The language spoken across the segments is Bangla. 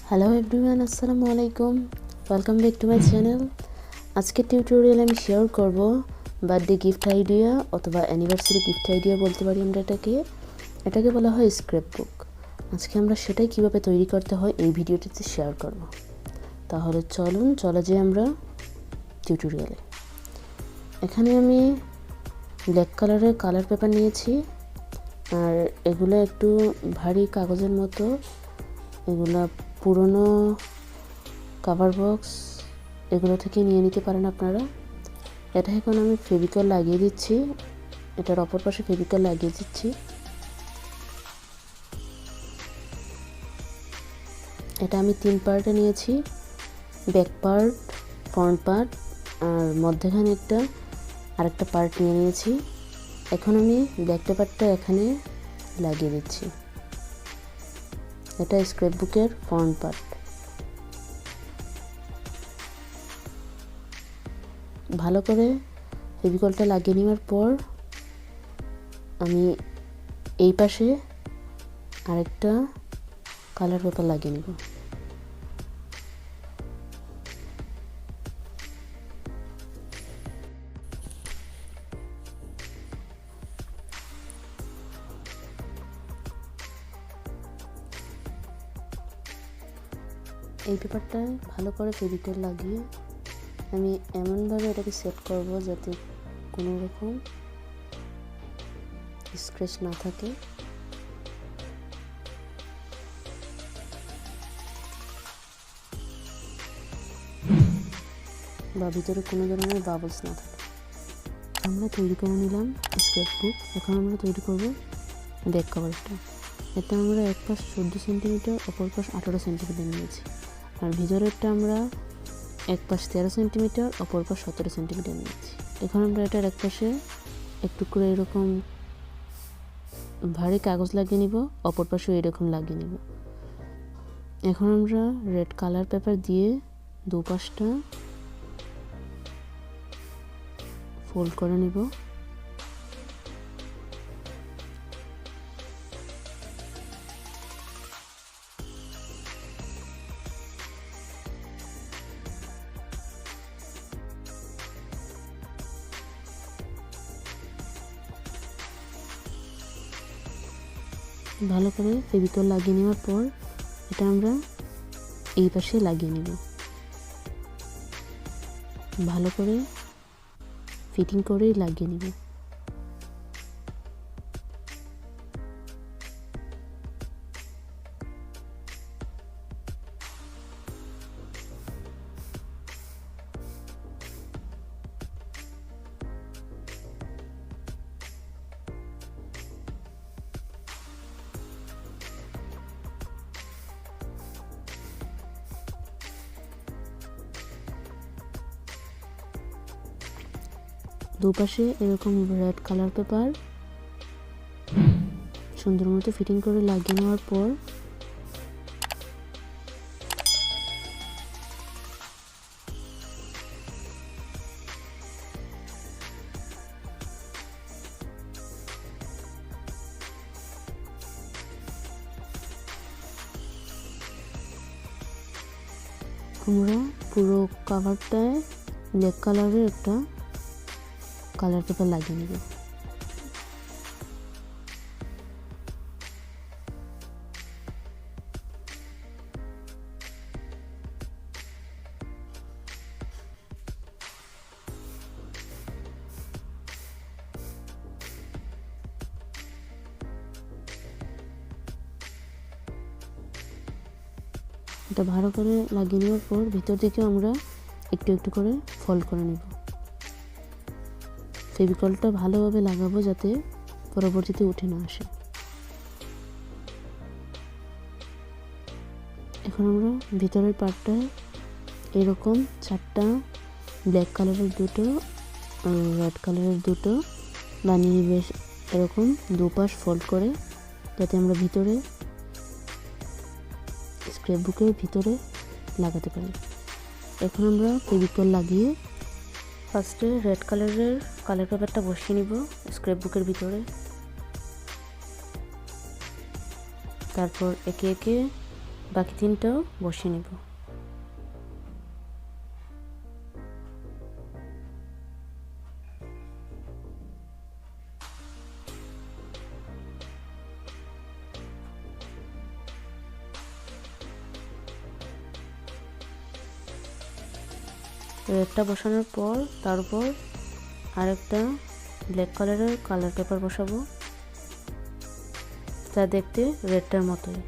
হ্যালো এভরিওয়ান, আসসালামু আলাইকুম। Welcome back to my channel. আজকের টিউটোরিয়ালে আমি শেয়ার করব বার্থডে গিফট আইডিয়া অথবা অ্যানিভার্সারি গিফট আইডিয়া বলতে পারি আমরা এটাকে বলা হয় স্ক্র্যাপ বুক। আজকে আমরা সেটাই কিভাবে তৈরি করতে হয় এই ভিডিওটিতে শেয়ার করব। তাহলে চলে যাই আমরা টিউটোরিয়ালে। এখানে আমি ব্ল্যাক কালারের কালার পেপার নিয়েছি, আর এগুলো একটু ভারী কাগজের মতো। এগুলা পুরনো কভার বক্স এগুলো থেকে নিয়ে নিতে পারেন আপনারা। এটা এখন আমি ফেভিকল লাগিয়ে দিচ্ছি, এটার অপর পাশে ফেভিকল লাগিয়ে দিচ্ছি। এটা আমি 3 পার্টে নিয়েছি, ব্যাক পার্ট, ফ্রন্ট পার্ট আর মধ্যখানে আরেকটা পার্ট নিয়ে নিয়েছি। এখন আমি ব্যাক পেপারটা এখানে লাগিয়ে দিচ্ছি। এটা স্ক্র্যাপ বুকের ফ্রন্ট পার্ট। ভালো করে ফেভিকলটা লাগিয়ে নেওয়ার পর আমি এই পাশে আরেকটা কালার পেপার লাগিয়ে নেব। এই পেপারটায় ভালো করে ফেভিকল লাগিয়ে আমি এমনভাবে এটাকে সেট করব যাতে কোনো রকম স্ক্র্যাচ না থাকে। বা ভিতরে কোনো ধরনের বাবলস না থাকে। আমরা তৈরি করে নিলাম স্ক্র্যাপ বুক। এখন আমরা তৈরি করব ব্যাক কভারটা। এটা আমরা এক পাশ 14 সেন্টিমিটার, অপর পাশ 18 সেন্টিমিটার নিয়েছি। আর ভিতরেরটা আমরা এক পাশ 13 সেন্টিমিটার, অপর পাশ 17 সেন্টিমিটার নিয়েছি। এখন আমরা এটার এক পাশে একটু করে এরকম ভারী কাগজ লাগিয়ে নিব, অপর পাশেও এরকম লাগিয়ে নিব। এখন আমরা রেড কালার পেপার দিয়ে দুপাশটা ফোল্ড করে নিব। ভালো করে ফেভিকল লাগিয়ে নেওয়ার পর এটা আমরা এই পাশে লাগিয়ে নেব। ভালো করে ফিটিং করে লাগিয়ে নেব। দুপাশে এরকম রেড কালার পেপার সুন্দর মতো ফিটিং করে লাগিয়ে নেওয়ার পর আমরা পুরো কাভারটায় ব্ল্যাক কালারের একটা কালার পেপার লাগিয়ে নেব। এটা ভালো করে লাগিয়ে নেওয়ার পর ভিতর দিকে আমরা একটু একটু করে ফোল্ড করে নেব। ফেভিকলটা ভালোভাবে লাগাবো যাতে পরবর্তীতে উঠে না আসে। এখন আমরা ভিতরের পার্টটা এরকম 4টা ব্ল্যাক কালারের দুটো আর রেড কালারের দুটো বানিয়ে বেশ এরকম দুপাশ ফোল্ড করে যাতে আমরা ভিতরে স্ক্র্যাপ বুকের ভিতরে লাগাতে পারি। এখন আমরা ফেভিকল লাগিয়ে ফার্স্টে রেড কালারের কালার পেপারটা বসিয়ে নিব স্ক্র্যাপ বুকের ভিতরে। তারপর একে একে বাকি 3টাও বসিয়ে নিব। রেডটা বসানোর পর তার উপর আরেকটা ব্ল্যাক কালারের কালার পেপার বসাবো, যা দেখতে রেডটার মতোই।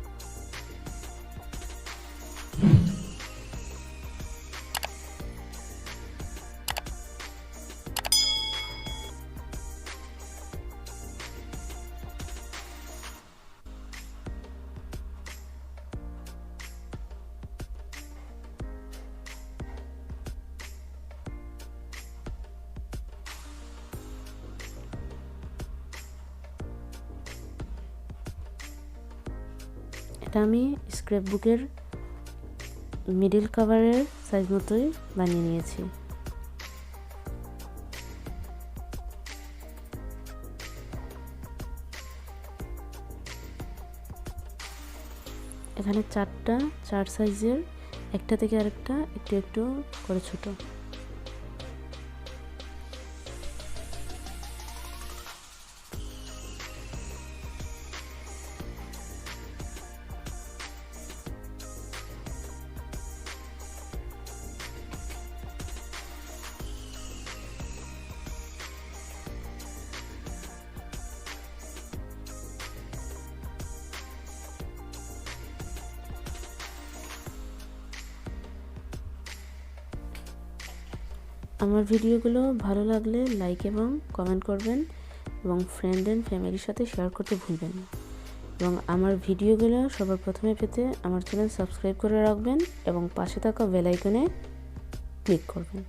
এটা আমি স্ক্র্যাপ বুকের মিডল কভারের সাইজ মতোই বানিয়ে নিয়েছি। এখানে 4 সাইজের, একটা থেকে আরেকটা একটু একটু করে ছোট। আমার ভিডিওগুলো ভালো লাগলে লাইক এবং কমেন্ট করবেন এবং ফ্রেন্ড এন্ড ফ্যামিলির সাথে শেয়ার করতে ভুলবেন না। এবং আমার ভিডিওগুলো সবার প্রথমে পেতে আমার চ্যানেল সাবস্ক্রাইব করে রাখবেন এবং পাশে থাকা বেল আইকনে ক্লিক করবেন।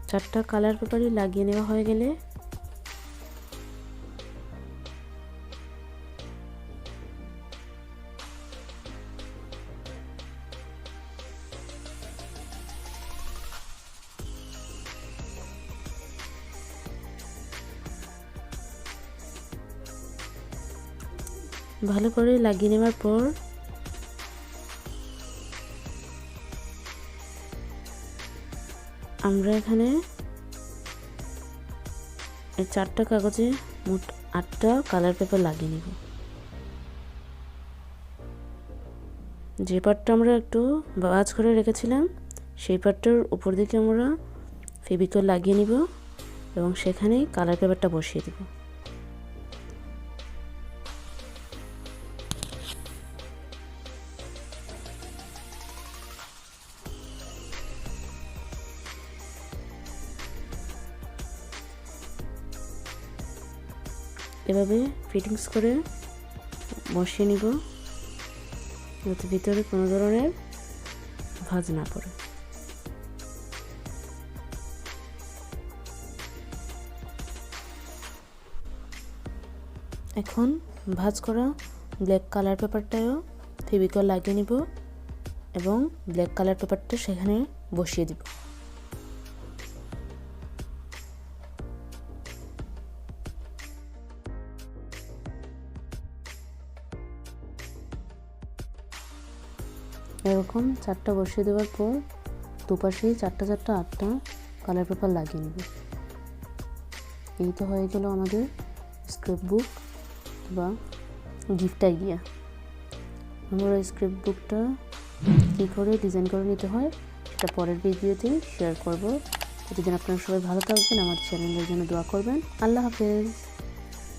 চারটা কালার পেপারই লাগিয়ে নেওয়া হয়ে গেলে ভালো করে লাগিয়ে নেওয়ার পর আমরা এখানে এই 4টা কাগজে মোট 8টা কালার পেপার লাগিয়ে নিব। যে পার্টটা আমরা একটু ভাঁজ করে রেখেছিলাম সেই পার্টটার উপর দিকে আমরা ফেভিকল লাগিয়ে নিব এবং সেখানেই কালার পেপারটা বসিয়ে দিব। এভাবে ফিটিংস করে বসিয়ে নিব যাতে ভিতরে কোনো ধরনের ভাঁজ না পড়ে। এখন ভাঁজ করা ব্ল্যাক কালার পেপারটাও ফেভিকল লাগিয়ে নিব এবং ব্ল্যাক কালার পেপারটা সেখানে বসিয়ে দিব। এরকম 4টা বসিয়ে দেওয়ার পর দুপাশেই 8টা কালার পেপার লাগিয়ে নেব। এই তো হয়ে গেল আমাদের স্ক্র্যাপ বুক বা গিফট আইডিয়া। আমরা স্ক্র্যাপ বুকটা কী করে ডিজাইন করে নিতে হয় সেটা পরের ভিডিওতে শেয়ার করব। প্রতিদিন আপনারা সবাই ভালো থাকবেন, আমার চ্যানেলের জন্য দোয়া করবেন। আল্লাহ হাফেজ।